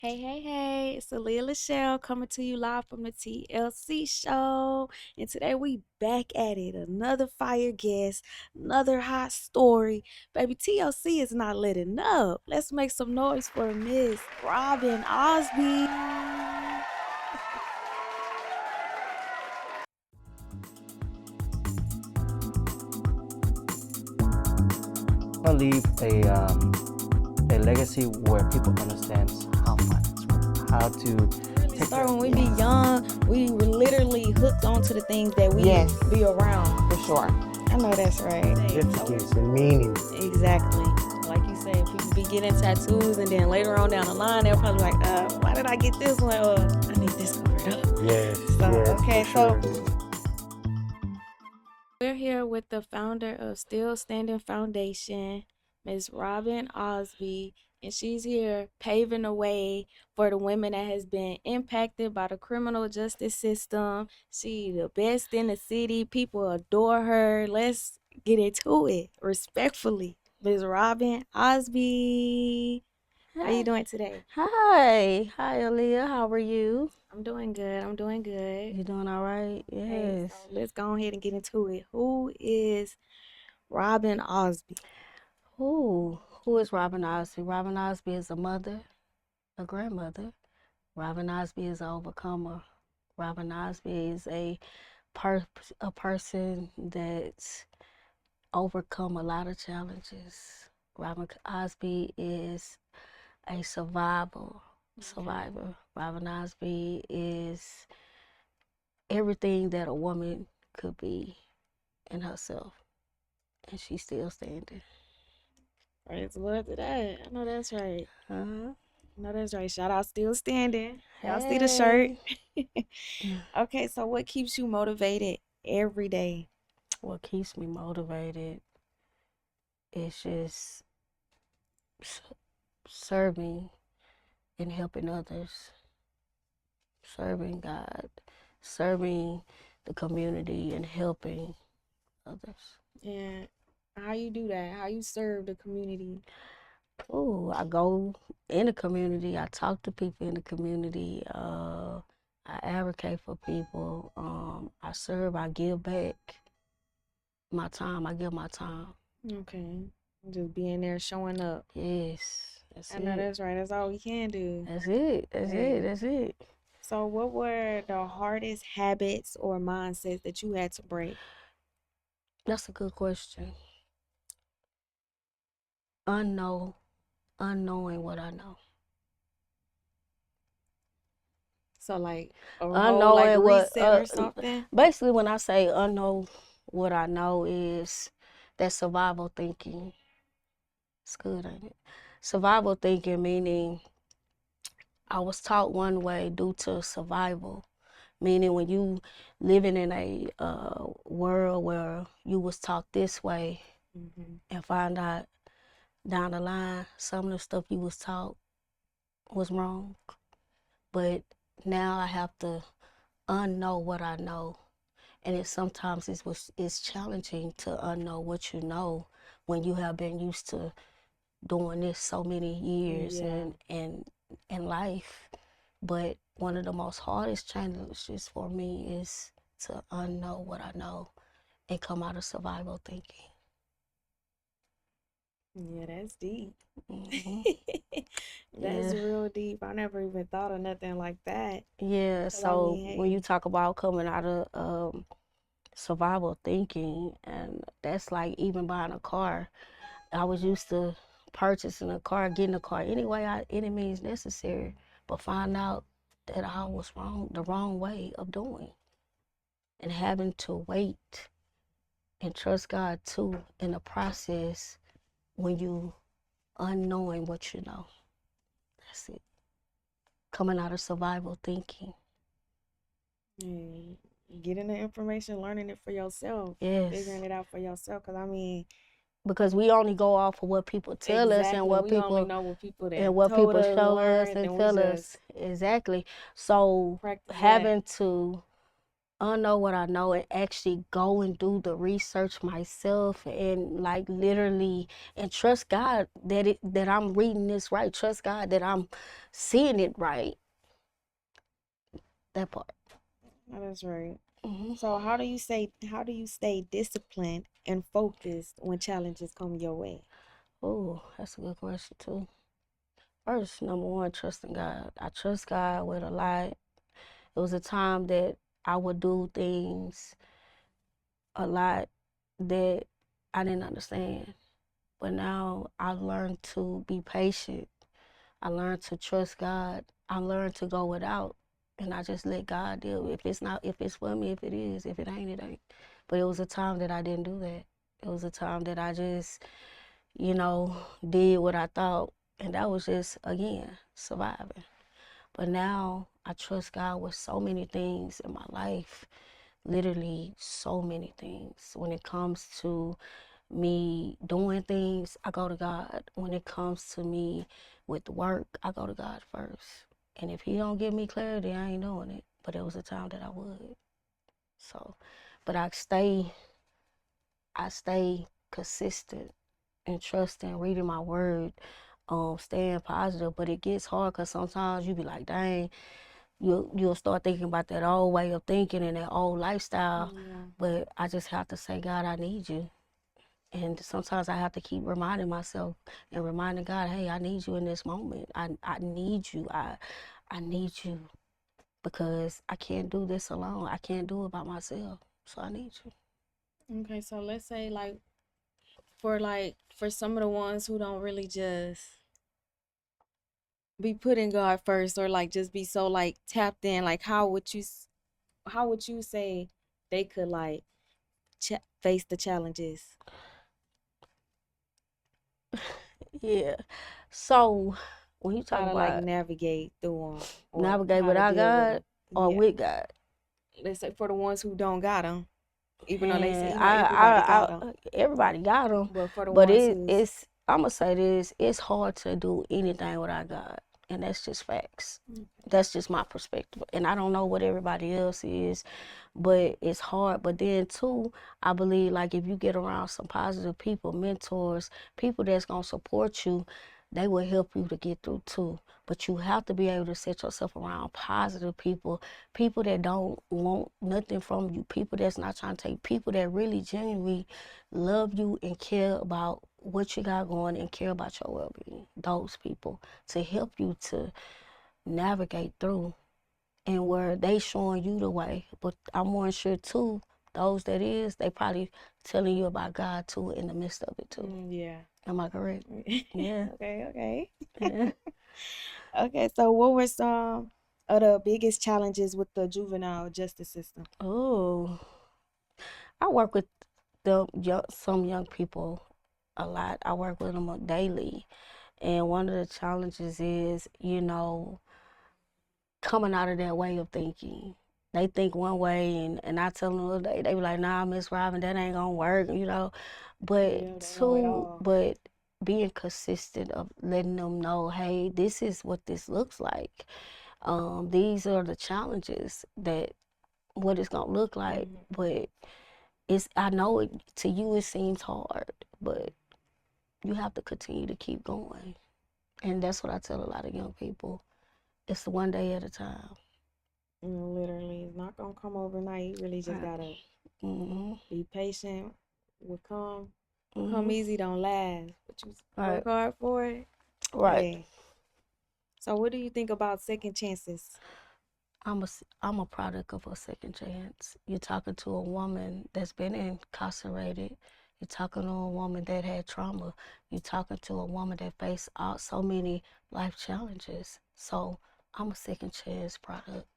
Hey, hey, hey, it's Aaliyah Lachelle coming to you live from the TLC show. And today we back at it. Another fire guest, another hot story. Baby, TLC is not letting up. Let's make some noise for Miss Robin Ausbie. I leave a legacy where people understands how finance works, how to Really take start care. when we be young, we were literally hooked onto the things that we Yes. be around. For sure. I know that's right. Significance and meaning. Exactly. Like you said, people be getting tattoos and then later on down the line, they're probably like, why did I get this one? I need this covered up. Yes, So, yes, okay, for so sure. we're here with the founder of Still Standing Foundation, Ms. Robin Ausbie, and she's here paving the way for the women that has been impacted by the criminal justice system. She the best in the city. People adore her. Let's get into it respectfully. Ms. Robin Ausbie. How you doing today? Hi, Aaliyah. How are you? I'm doing good. I'm doing good. You doing all right? Hey, Yes. so let's go ahead and get into it. Who is Robin Ausbie? Who is Robin Ausbie? Robin Ausbie is a mother, a grandmother. Robin Ausbie is an overcomer. Robin Ausbie is a person that's overcome a lot of challenges. Robin Osby is a survivor. Robin Osby is everything that a woman could be in herself, and she's still standing. Praise the Lord to that. I know that's right. Uh-huh. I know that's right. Shout out Still Standing. Y'all see the shirt. Hey. Okay, so what keeps you motivated every day? What keeps me motivated is just serving and helping others, serving God, serving the community, and helping others. And how you do that? How you serve the community? Oh, I go in the community. I talk to people in the community. I advocate for people. I serve. I give back my time. I give my time. Okay. Just being there, showing up. Yes, that's I know it. that's right. That's all we can do. That's it. That's Hey. it. That's it. So what were the hardest habits or mindsets that you had to break? That's a good question. Unknowing what I know. So like a whole like Unknowing what, reset or something? basically when I say unknow what I know is that survival thinking. It's good, ain't it? Survival thinking meaning I was taught one way due to survival. Meaning when you living in a world where you was taught this way and find out down the line some of the stuff you was taught was wrong. But now I have to unknow what I know. And it's challenging to unknow what you know when you have been used to doing this so many years in life. But one of the most hardest challenges for me is to unknow what I know and come out of survival thinking. Yeah, that's deep. Hmm. That's Yeah. real deep. I never even thought of nothing like that. Yeah, 'Cause so hey, when you talk about coming out of survival thinking, and that's like even buying a car. I was used to purchasing a car, getting a car any means necessary, but find out that I was the wrong way of doing, and having to wait and trust God too in the process when you unknowing what you know. That's it. Coming out of survival thinking. getting the information, learning it for yourself, Yes. figuring it out for yourself. Cause I mean, Because we only go off of what people tell us and what we people only know what people that and what told people us, show us learned, and and we tell us just exactly. So practice that. having to unknow what I know and actually go and do the research myself and like literally and trust God that I'm reading this right. Trust God that I'm seeing it right. That part. That is right. Hmm. So how do you stay disciplined and focused when challenges come your way? Oh, that's a good question too. First, number one, trusting God. I trust God with a lot. It was a time that I would do things a lot that I didn't understand. But now I learned to be patient. I learned to trust God. I learned to go without. And I just let God deal. If it's not, if it's for me, if it is, if it ain't, it ain't. But it was a time that I didn't do that. It was a time that I just, you know, did what I thought. And that was just, again, surviving. But now I trust God with so many things in my life. Literally so many things. When it comes to me doing things, I go to God. When it comes to me with work, I go to God first. And if He don't give me clarity, I ain't doing it. But it was a time that I would. So, but I stay consistent and trusting, reading my word, staying positive. But it gets hard because sometimes you be like, dang, you'll start thinking about that old way of thinking and that old lifestyle. Yeah. But I just have to say, God, I need you. And sometimes I have to keep reminding myself and reminding God, hey, I need you in this moment. I need you. I need you because I can't do this alone. I can't do it by myself. So I need you. Okay, so let's say for some of the ones who don't really just be putting God first or like just be so like tapped in, like how would you say they could like face the challenges? Yeah. So when you talk How to like about navigate through them or navigate how to without deal with God them? or Yeah. with God, Let's say for the ones who don't got them, even though they say and everybody got them, everybody got them, but for the but ones who's it's I'm gonna say this: it's hard to do anything without God, and that's just facts. That's just my perspective, and I don't know what everybody else is, but it's hard. But then too, I believe like if you get around some positive people, mentors, people that's gonna support you, they will help you to get through too. But you have to be able to set yourself around positive people, people that don't want nothing from you, people that's not trying to take, people that really genuinely love you and care about what you got going and care about your well-being. Those people to help you to navigate through and where they showing you the way. But I'm more sure too, those that is, they probably telling you about God too in the midst of it too. yeah. Am I correct? Yeah. Okay. Yeah. Okay, so what were some of the biggest challenges with the juvenile justice system? Oh, I work with some young people a lot. I work with them daily. And one of the challenges is, coming out of that way of thinking. They think one way, and I tell them they be like, "Nah, Miss Robin, that ain't gonna work." But Yeah, they know it all. being consistent of letting them know, hey, this is what this looks like. These are the challenges that what it's gonna look like. Mhm. But I know to you it seems hard, but you have to continue to keep going. And that's what I tell a lot of young people. It's one day at a time. Literally, it's not gonna come overnight. You really just Right. gotta Mhm. be patient. Will come Mhm. easy, don't last. But you Right. work hard for it. Right. Hey. So, what do you think about second chances? I'm a product of a second chance. You're talking to a woman that's been incarcerated. You're talking to a woman that had trauma. You're talking to a woman that faced so many life challenges. So I'm a second chance product.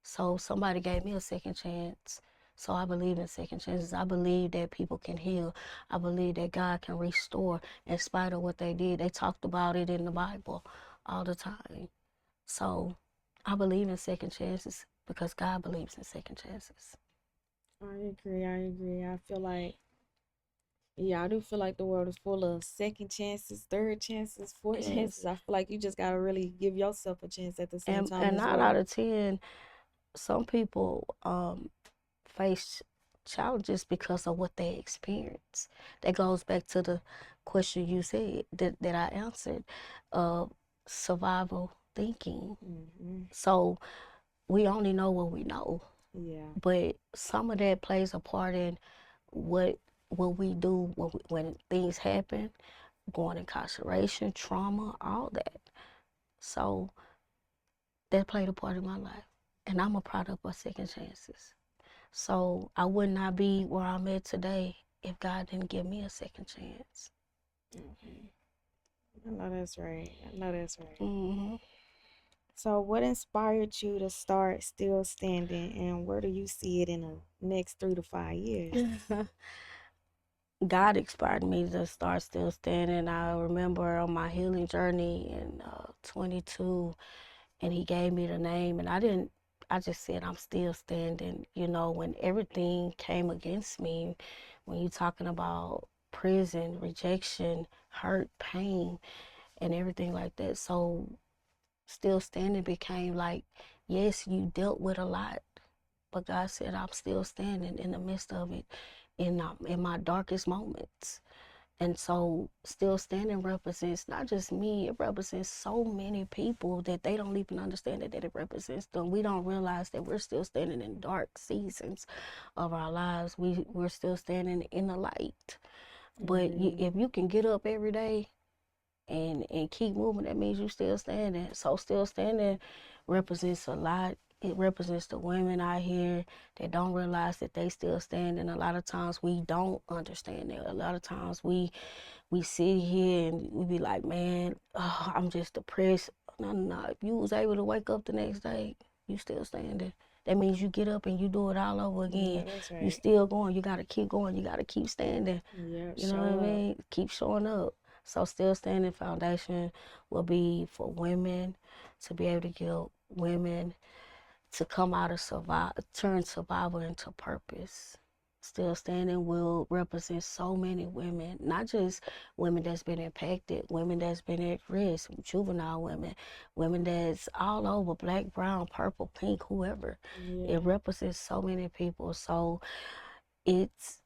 So somebody gave me a second chance. So I believe in second chances. I believe that people can heal. I believe that God can restore in spite of what they did. They talked about it in the Bible all the time. So I believe in second chances because God believes in second chances. I agree. I agree. Yeah, I do feel like the world is full of second chances, third chances, fourth chances. Yes. I feel like you just gotta really give yourself a chance at the same time And as nine out well. of ten, some people face challenges because of what they experience. That goes back to the question you said that I answered, uh, survival thinking. Mm-hmm. So we only know what we know, Yeah. but some of that plays a part in what we do when things happen, going incarceration, trauma, all that. So that played a part in my life, and I'm a product of second chances. So I would not be where I'm at today if God didn't give me a second chance. I know that's right. I know that's right. Hmm. So, what inspired you to start Still Standing, and where do you see it in the next 3 to 5 years? God inspired me to start Still Standing. I remember on my healing journey in 22, and He gave me the name, and I just said, I'm still standing. You know, when everything came against me, when you're talking about prison, rejection, hurt, pain, and everything like that. So Still Standing became like, yes, you dealt with a lot, but God said, I'm still standing in the midst of it, in my darkest moments. And so Still Standing represents not just me, it represents so many people that they don't even understand that it represents them. We don't realize that we're still standing in dark seasons of our lives. We're still standing in the light. But Mm-hmm. if you can get up every day and keep moving, that means you still standing. So Still Standing represents a lot. It represents the women out here that don't realize that they still standing. A lot of times we don't understand that. A lot of times we sit here and we be like, man, oh, I'm just depressed. No, no, no. If you was able to wake up the next day, you still standing. That means you get up and you do it all over Yeah, again. that's You right. still going. You got to keep going. You got to keep standing. Yeah, You know show what I up. mean? Keep showing up. So Still Standing Foundation will be for women to be able to give women to come out of turn survival into purpose. Still Standing will represent so many women, not just women that's been impacted, women that's been at risk, juvenile women, women that's all over, black, brown, purple, pink, whoever. It Yeah, represents so many people. So it's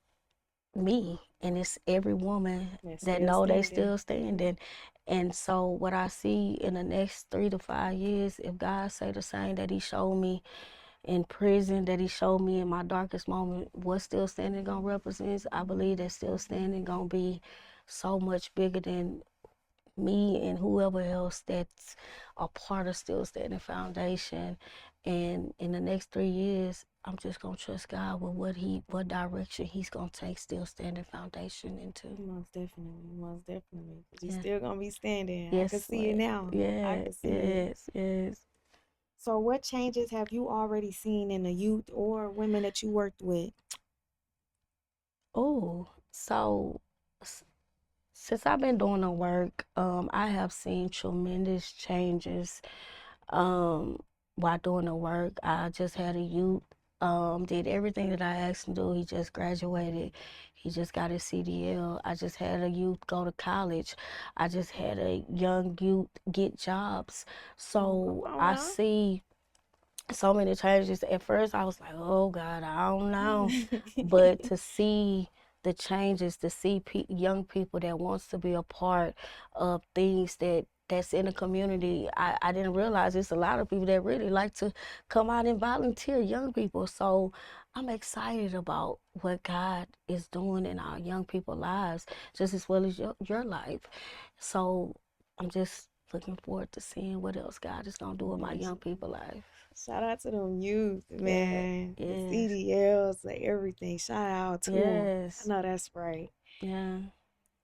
me, and it's every woman that's that still know they standing. still standing. And so what I see in the next 3 to 5 years, if God say the same that He showed me in prison, that He showed me in my darkest moment, what Still Standing gonna represent, I believe that Still Standing gonna be so much bigger than me and whoever else that's a part of Still Standing Foundation. And in the next 3 years, I'm just gonna trust God with what direction He's gonna take Still Standing Foundation into. Most definitely, most definitely. 'Cause you Yeah. still gonna be standing. I can Yes, see it ma'am. now. I Yeah. can see it. Yes. Yes. So, what changes have you already seen in the youth or women that you worked with? Oh, so since I've been doing the work, I have seen tremendous changes. Um, while doing the work, I just had a youth, did everything that I asked him to do. He just graduated. He just got his CDL. I just had a youth go to college. I just had a young youth get jobs. Come So on I now. see so many changes. At first, I was like, "Oh God, I don't know," but to see the changes, to see young people that wants to be a part of things that's in the community, I didn't realize there's a lot of people that really like to come out and volunteer, young people. So I'm excited about what God is doing in our young people's lives, just as well as your life. So I'm just looking forward to seeing what else God is gonna do in my Yes. young people's life. Shout out to them youth, Yeah, man. The yes, CDLs, like everything. Shout out to them. I yes, know that's right. yeah.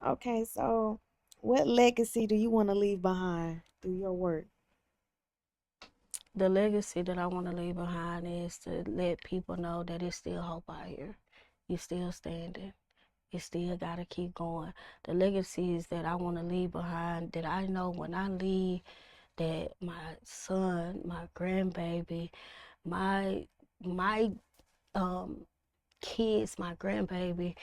Okay, so what legacy do you want to leave behind through your work? The legacy that I want to leave behind is to let people know that it's still hope out here. You still standing. You still gotta keep going. The legacies that I want to leave behind, that I know when I leave, that my son, my grandbaby, my my um kids, my grandbaby,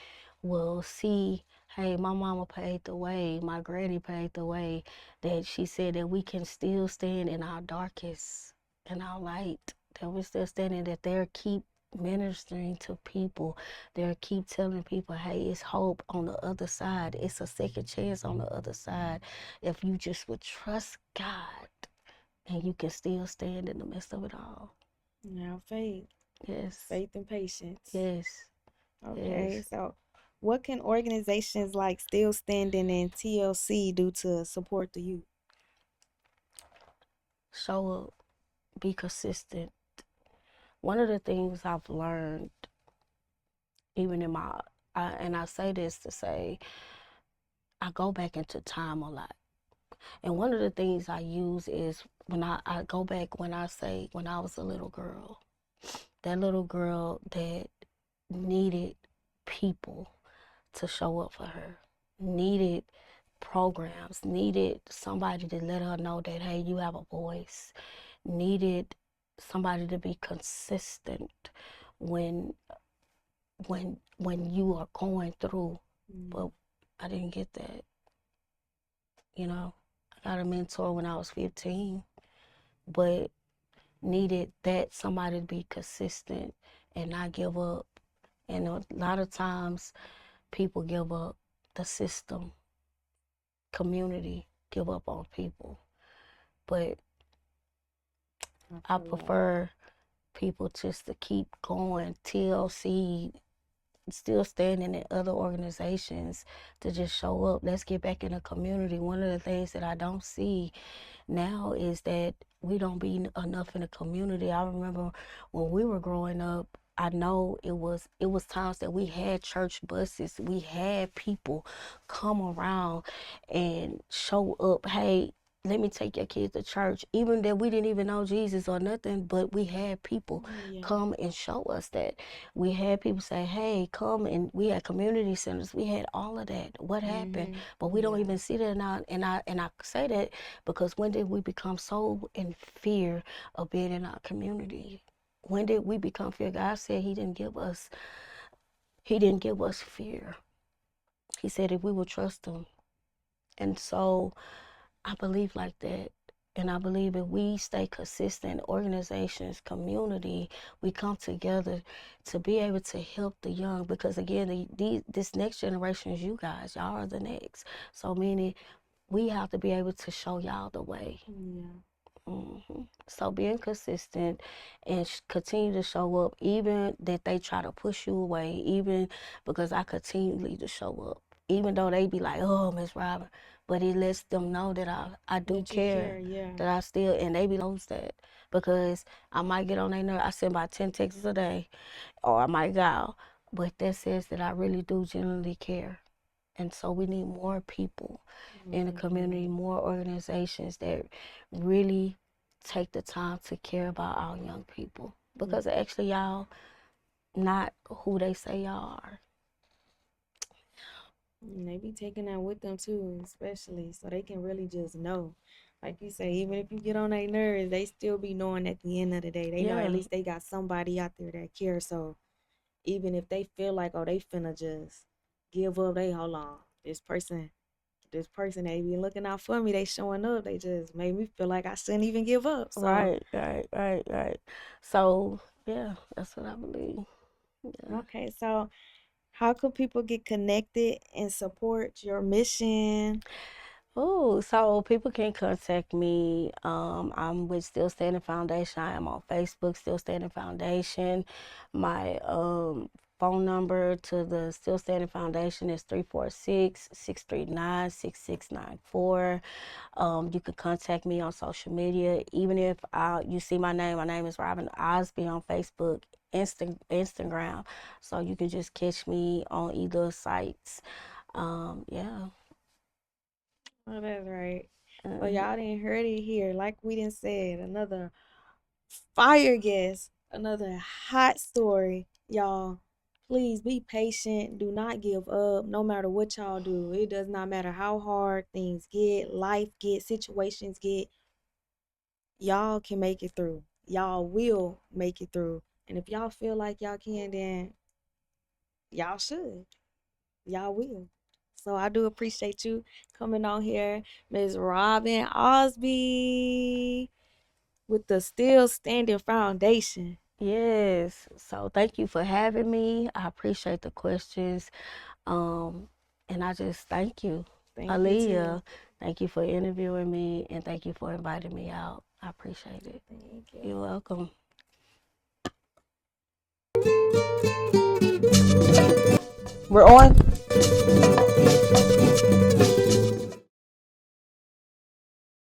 will see, hey, my mama paved the way, my granny paved the way, that she said that we can still stand in our darkest, in our light, that we're still standing, that they'll keep ministering to people. They'll keep telling people, hey, it's hope on the other side. It's a second chance on the other side. If you just would trust God and you can still stand in the midst of it all. Now, faith, Yes, faith and patience. yes, Okay, yes. so what can organizations like Still Standing and TLC do to support the youth? Show up, be consistent. One of the things I've learned, even in my, and I say this to say, I go back into time a lot. And one of the things I use is when I go back when I say when I was a little girl, that little girl that needed people to show up for her, needed programs, needed somebody to let her know that, hey, you have a voice, needed somebody to be consistent when when you are going through. But I didn't get that, you know. I got a mentor when I was 15, but needed that somebody to be consistent and not give up. And a lot of times people give up, the system, community give up on people. But I prefer people just to keep going. TLC, still standing in other organizations to just show up. Let's get back in the community. One of the things that I don't see now is that we don't be enough in the community. I remember when we were growing up, I know it was times that we had church buses. We had people come around and show up. Hey, let me take your kids to church. Even that we didn't even know Jesus or nothing, but we had people come and show us that. We had people say, hey, come, and we had community centers. We had all of that. What happened? But we don't even see that now. And I say that because when did we become so in fear of being in our community? When did we become fear? God said He didn't give us fear. He said if we would trust Him. And so I believe like that. And I believe if we stay consistent, organizations, community, we come together to be able to help the young. Because again, this next generation is you guys. Y'all are the next. So meaning we have to be able to show y'all the way. So being consistent and continue to show up, even that they try to push you away, even because I continually to show up, even though they be like, oh, Miss Robin, but it lets them know that I do care, that I still, and they be knows that because I might get on their nerve. I send about 10 texts a day, or I might go, but that says that I really do genuinely care. And so we need more people in the community, more organizations that really take the time to care about our young people. Because actually, y'all not who they say y'all are. And they be taking that with them too, especially so they can really just know. Like you say, even if you get on their nerves, they still be knowing at the end of the day, they know at least they got somebody out there that cares. So even if they feel like, oh, they finna just give up, they hold on. This person they be looking out for me, they showing up, they just made me feel like I shouldn't even give up. So Right. So yeah, that's what I believe. Yeah. okay, so how could people get connected and support your mission? Oh, so people can contact me. I'm with Still Standing Foundation. I am on Facebook, Still Standing Foundation. My phone number to the Still Standing Foundation is 346-639-6694. You can contact me on social media. Even if you see my name is Robin Ausbie on Facebook, Instagram. So you can just catch me on either sites. Yeah. Oh, that's right. Well, y'all didn't heard it here. Like we didn't said, another fire guest, another hot story. Y'all, please be patient. Do not give up. No matter what y'all do, it does not matter how hard things get, life get, situations get. Y'all can make it through. Y'all will make it through. And if y'all feel like y'all can, then y'all should. Y'all will. So I do appreciate you coming on here, Ms. Robin Ausbie, with the Still Standing Foundation. Yes. So thank you for having me. I appreciate the questions. And I just thank you. Thank you too. Aaliyah, thank you for interviewing me and thank you for inviting me out. I appreciate it. Thank you. You're welcome. We're on.